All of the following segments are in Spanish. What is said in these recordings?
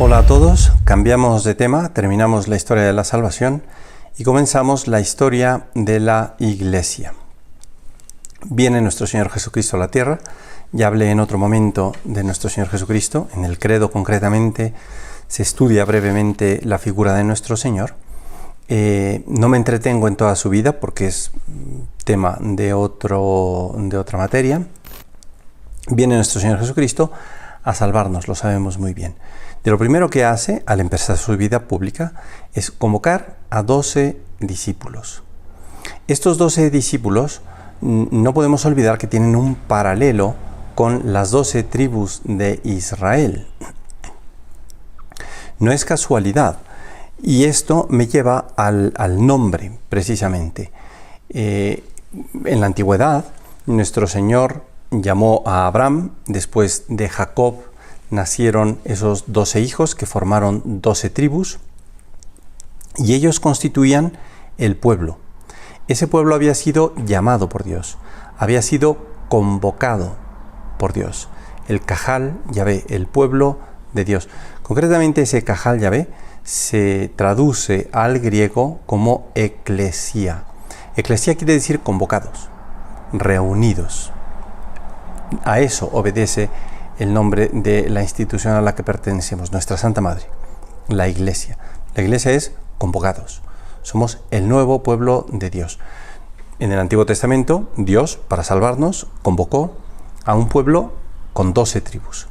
Hola a todos, cambiamos de tema, terminamos la historia de la salvación y comenzamos la historia de la Iglesia. Viene nuestro Señor Jesucristo a la tierra. Ya hablé en otro momento de nuestro Señor Jesucristo. En el credo concretamente se estudia brevemente la figura de nuestro Señor. No me entretengo en toda su vida porque es tema de otra materia. Viene nuestro Señor Jesucristo a salvarnos, lo sabemos muy bien. De lo primero que hace al empezar su vida pública es convocar a 12 discípulos. Estos 12 discípulos no podemos olvidar que tienen un paralelo con las 12 tribus de Israel. No es casualidad. Y esto me lleva al nombre, precisamente. En la antigüedad, nuestro Señor llamó a Abraham, después de Jacob nacieron esos 12 hijos que formaron 12 tribus, y ellos constituían el pueblo. Ese pueblo había sido llamado por Dios, había sido convocado por Dios. El Cajal Yahvé, el pueblo de Dios. Concretamente ese Cajal Yahvé se traduce al griego como eclesia. Eclesia quiere decir convocados, reunidos. A eso obedece el nombre de la institución a la que pertenecemos, nuestra Santa Madre, la Iglesia. La Iglesia es convocados. Somos el nuevo pueblo de Dios. En el Antiguo Testamento, Dios, para salvarnos, convocó a un pueblo con 12 tribus.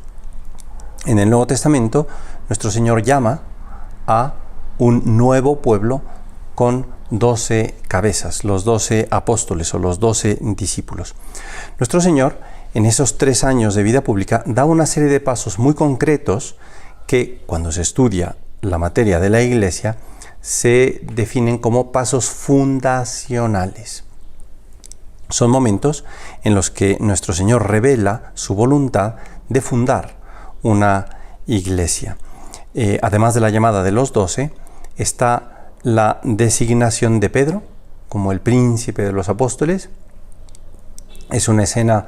En el Nuevo Testamento, nuestro Señor llama a un nuevo pueblo con 12 cabezas, los 12 apóstoles o los 12 discípulos. Nuestro Señor, en esos 3 años de vida pública, da una serie de pasos muy concretos que, cuando se estudia la materia de la Iglesia, se definen como pasos fundacionales. Son momentos en los que nuestro Señor revela su voluntad de fundar una iglesia. Además de la llamada de los 12, está la designación de Pedro como el príncipe de los apóstoles. Es una escena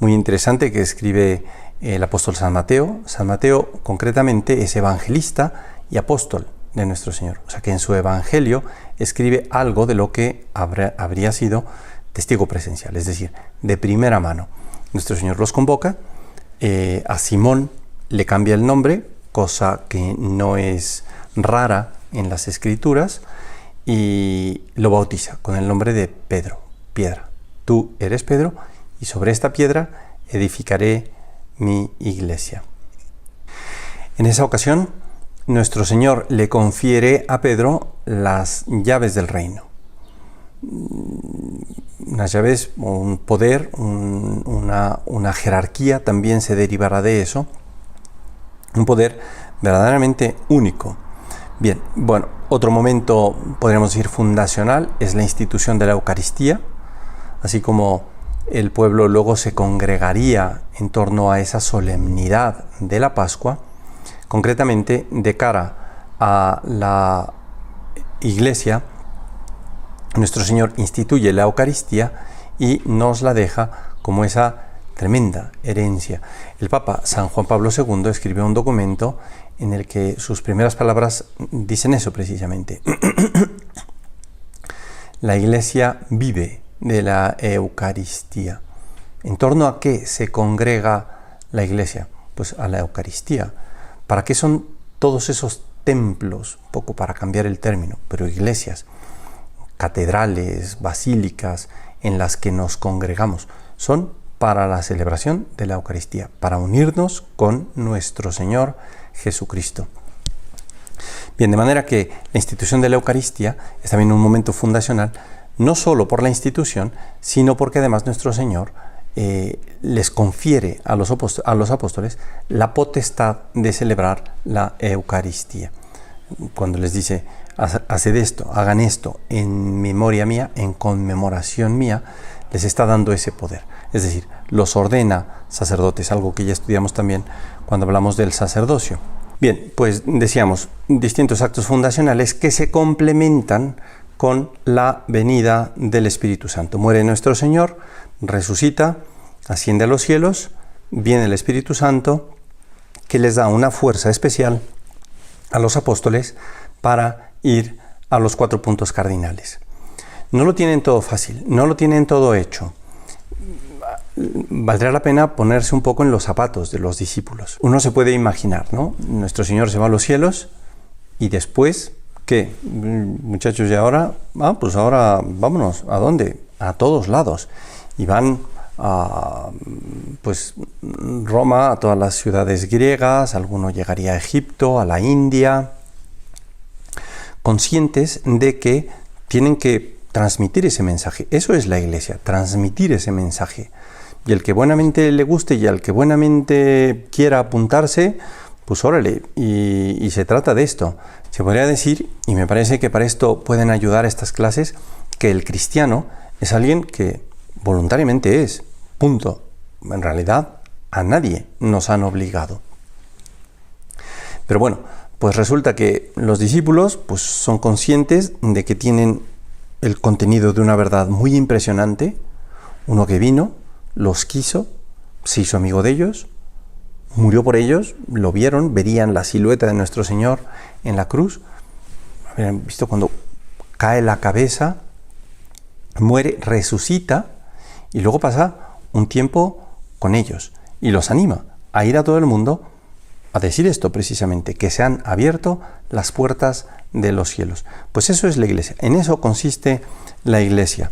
muy interesante que escribe el apóstol San Mateo. San Mateo concretamente es evangelista y apóstol de nuestro Señor. O sea que en su evangelio escribe algo de lo que habría sido testigo presencial, es decir, de primera mano. Nuestro Señor los convoca, a Simón le cambia el nombre, cosa que no es rara en las Escrituras, y lo bautiza con el nombre de Pedro, piedra. Tú eres Pedro, y sobre esta piedra edificaré mi iglesia. En esa ocasión, nuestro Señor le confiere a Pedro las llaves del reino. Unas llaves, un poder, una jerarquía también se derivará de eso. Un poder verdaderamente único. Bien, bueno, otro momento, podríamos decir, fundacional es la institución de la Eucaristía, así como el pueblo luego se congregaría en torno a esa solemnidad de la Pascua. Concretamente, de cara a la Iglesia, nuestro Señor instituye la Eucaristía y nos la deja como esa tremenda herencia. El Papa San Juan Pablo II escribió un documento en el que sus primeras palabras dicen eso precisamente. La Iglesia vive de la Eucaristía. ¿En torno a qué se congrega la Iglesia? Pues a la Eucaristía. ¿Para qué son todos esos templos? Poco para cambiar el término, pero iglesias, catedrales, basílicas en las que nos congregamos. Son para la celebración de la Eucaristía, para unirnos con nuestro Señor Jesucristo. Bien, de manera que la institución de la Eucaristía es también un momento fundacional, no solo por la institución, sino porque además nuestro Señor les confiere a los apóstoles la potestad de celebrar la Eucaristía. Cuando les dice, haced esto, hagan esto en memoria mía, en conmemoración mía, les está dando ese poder. Es decir, los ordena sacerdotes, algo que ya estudiamos también cuando hablamos del sacerdocio. Bien, pues decíamos, distintos actos fundacionales que se complementan con la venida del Espíritu Santo. Muere nuestro Señor, resucita, asciende a los cielos, viene el Espíritu Santo, que les da una fuerza especial a los apóstoles para ir a los 4 puntos cardinales. No lo tienen todo fácil, no lo tienen todo hecho. Valdría la pena ponerse un poco en los zapatos de los discípulos. Uno se puede imaginar, ¿no? Nuestro Señor se va a los cielos y después, ¿qué? Muchachos, ¿y ahora? Pues ahora vámonos. ¿A dónde? A todos lados. Y van a pues, Roma, a todas las ciudades griegas, alguno llegaría a Egipto, a la India, conscientes de que tienen que transmitir ese mensaje. Eso es la Iglesia, transmitir ese mensaje. Y el que buenamente le guste y al que buenamente quiera apuntarse, pues órale, y se trata de esto. Se podría decir, y me parece que para esto pueden ayudar estas clases, que el cristiano es alguien que voluntariamente es, punto. En realidad, a nadie nos han obligado. Pero bueno, pues resulta que los discípulos pues, son conscientes de que tienen el contenido de una verdad muy impresionante, uno que vino, los quiso, se hizo amigo de ellos, murió por ellos, lo vieron, verían la silueta de nuestro Señor en la cruz, habían visto cuando cae la cabeza, muere, resucita y luego pasa un tiempo con ellos y los anima a ir a todo el mundo a decir esto precisamente, que se han abierto las puertas de los cielos. Pues eso es la Iglesia, en eso consiste la Iglesia.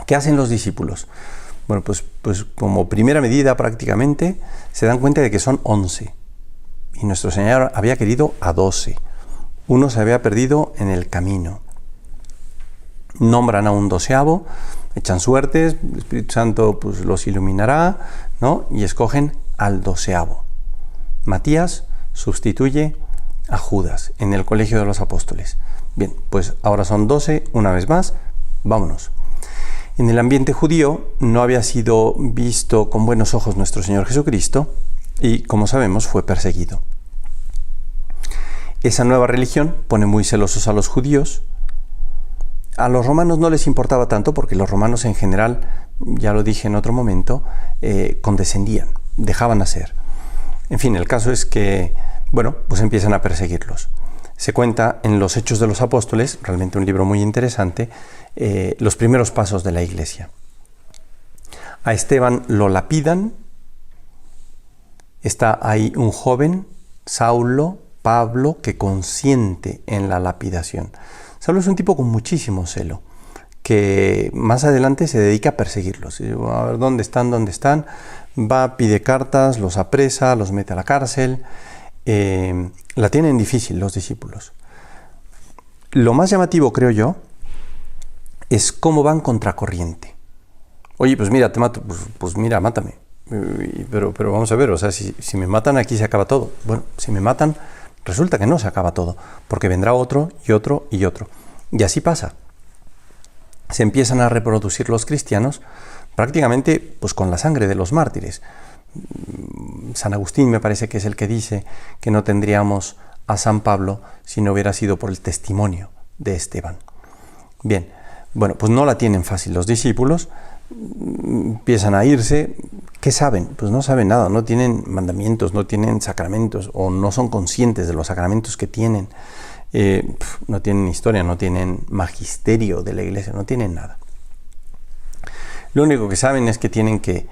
¿Qué hacen los discípulos? Bueno, pues como primera medida prácticamente se dan cuenta de que son 11 y nuestro Señor había querido a 12. Uno se había perdido en el camino. Nombran a un 12avo, echan suertes, el Espíritu Santo pues los iluminará, ¿no? Y escogen al 12avo. Matías sustituye a Judas en el colegio de los apóstoles. Bien, pues ahora son 12, una vez más, vámonos. En el ambiente judío no había sido visto con buenos ojos nuestro Señor Jesucristo y, como sabemos, fue perseguido. Esa nueva religión pone muy celosos a los judíos. A los romanos no les importaba tanto porque los romanos en general, ya lo dije en otro momento, condescendían, dejaban hacer. En fin, el caso es que, bueno, pues empiezan a perseguirlos. Se cuenta en los Hechos de los Apóstoles, realmente un libro muy interesante, los primeros pasos de la Iglesia. A Esteban lo lapidan, está ahí un joven, Saulo, Pablo, que consiente en la lapidación. Saulo es un tipo con muchísimo celo, que más adelante se dedica a perseguirlos. A ver, ¿dónde están? Va, pide cartas, los apresa, los mete a la cárcel. La tienen difícil los discípulos. Lo más llamativo, creo yo, es cómo van contracorriente. Oye, pues mira, te mato, pues mira, mátame. Pero vamos a ver, o sea, si me matan aquí se acaba todo. Bueno, si me matan, resulta que no se acaba todo, porque vendrá otro y otro y otro. Y así pasa. Se empiezan a reproducir los cristianos prácticamente pues con la sangre de los mártires. San Agustín me parece que es el que dice que no tendríamos a San Pablo si no hubiera sido por el testimonio de Esteban. Bien, bueno, pues no la tienen fácil los discípulos, empiezan a irse. ¿Qué saben? Pues no saben nada, no tienen mandamientos, no tienen sacramentos o no son conscientes de los sacramentos que tienen. No tienen historia, no tienen magisterio de la Iglesia, no tienen nada. Lo único que saben es que tienen que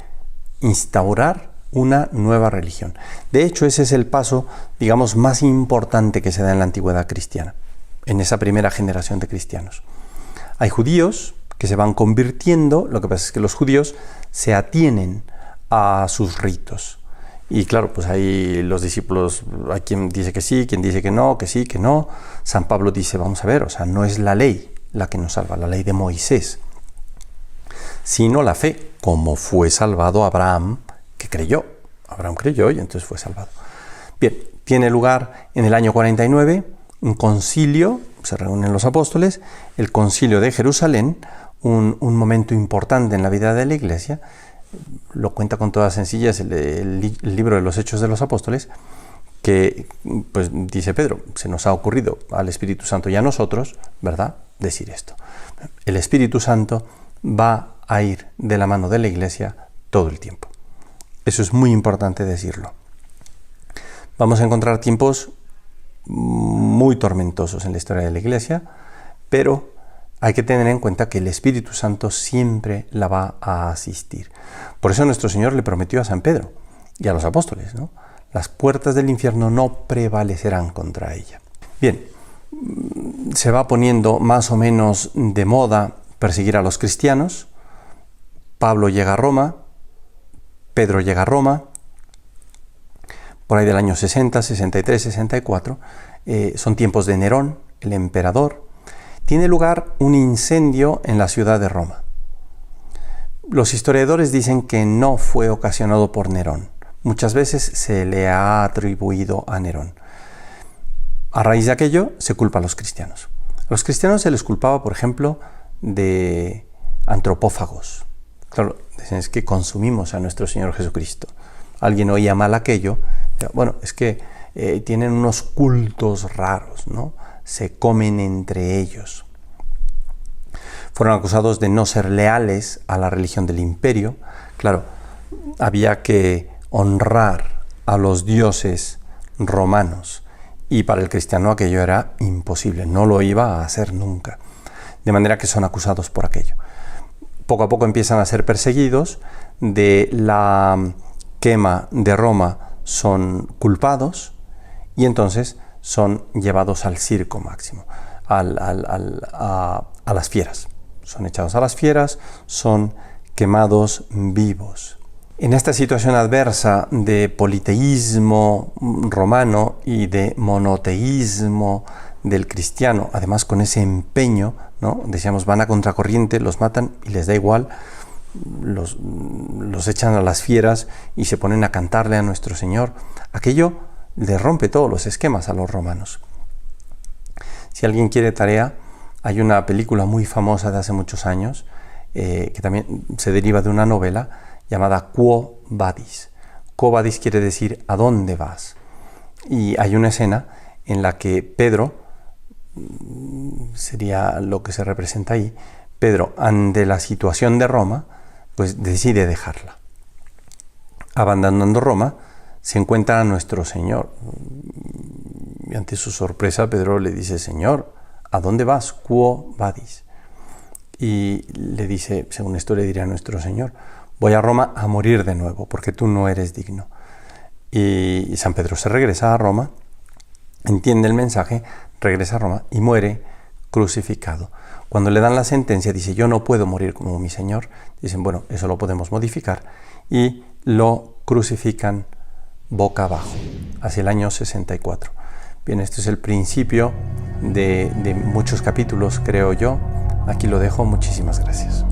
instaurar una nueva religión. De hecho, ese es el paso, digamos, más importante que se da en la antigüedad cristiana, en esa primera generación de cristianos. Hay judíos que se van convirtiendo, lo que pasa es que los judíos se atienen a sus ritos. Y claro, pues ahí los discípulos, hay quien dice que sí, quien dice que no, que sí, que no. San Pablo dice, vamos a ver, o sea, no es la ley la que nos salva, la ley de Moisés, sino la fe, como fue salvado Abraham, que creyó. Abraham creyó y entonces fue salvado. Bien, tiene lugar en el año 49 un concilio, se reúnen los apóstoles, el concilio de Jerusalén, un momento importante en la vida de la Iglesia. Lo cuenta con toda sencillez el libro de los Hechos de los Apóstoles, que pues dice Pedro, se nos ha ocurrido al Espíritu Santo y a nosotros, ¿verdad?, decir esto. El Espíritu Santo va a ir de la mano de la Iglesia todo el tiempo. Eso es muy importante decirlo. Vamos a encontrar tiempos muy tormentosos en la historia de la Iglesia, pero hay que tener en cuenta que el Espíritu Santo siempre la va a asistir. Por eso nuestro Señor le prometió a San Pedro y a los apóstoles, ¿no? Las puertas del infierno no prevalecerán contra ella. Bien, se va poniendo más o menos de moda perseguir a los cristianos. Pablo llega a Roma, Pedro llega a Roma, por ahí del año 60, 63, 64, son tiempos de Nerón, el emperador. Tiene lugar un incendio en la ciudad de Roma. Los historiadores dicen que no fue ocasionado por Nerón. Muchas veces se le ha atribuido a Nerón. A raíz de aquello se culpa a los cristianos. A los cristianos se les culpaba, por ejemplo, de antropófagos. Claro, es que consumimos a nuestro Señor Jesucristo. Alguien oía mal aquello. Bueno, es que tienen unos cultos raros, ¿no? Se comen entre ellos. Fueron acusados de no ser leales a la religión del imperio. Claro, había que honrar a los dioses romanos y para el cristiano aquello era imposible, no lo iba a hacer nunca. De manera que son acusados por aquello. Poco a poco empiezan a ser perseguidos, de la quema de Roma son culpados y entonces son llevados al circo máximo, a las fieras. Son echados a las fieras, son quemados vivos. En esta situación adversa de politeísmo romano y de monoteísmo del cristiano, además con ese empeño, ¿no? Decíamos, van a contracorriente, los matan y les da igual, los echan a las fieras y se ponen a cantarle a nuestro Señor. Aquello le rompe todos los esquemas a los romanos. Si alguien quiere tarea, hay una película muy famosa de hace muchos años, que también se deriva de una novela llamada Quo Vadis. Quo Vadis quiere decir ¿a dónde vas? Y hay una escena en la que Pedro, sería lo que se representa ahí, Pedro, ante la situación de Roma, pues decide dejarla. Abandonando Roma, se encuentra a nuestro Señor. Y ante su sorpresa, Pedro le dice, Señor, ¿a dónde vas? Quo Vadis. Y le dice, según esto le dirá a nuestro Señor, voy a Roma a morir de nuevo, porque tú no eres digno. Y San Pedro se regresa a Roma, entiende el mensaje, regresa a Roma y muere crucificado. Cuando le dan la sentencia, dice, yo no puedo morir como mi Señor. Dicen, bueno, eso lo podemos modificar. Y lo crucifican boca abajo, hacia el año 64. Bien, este es el principio de muchos capítulos, creo yo. Aquí lo dejo. Muchísimas gracias.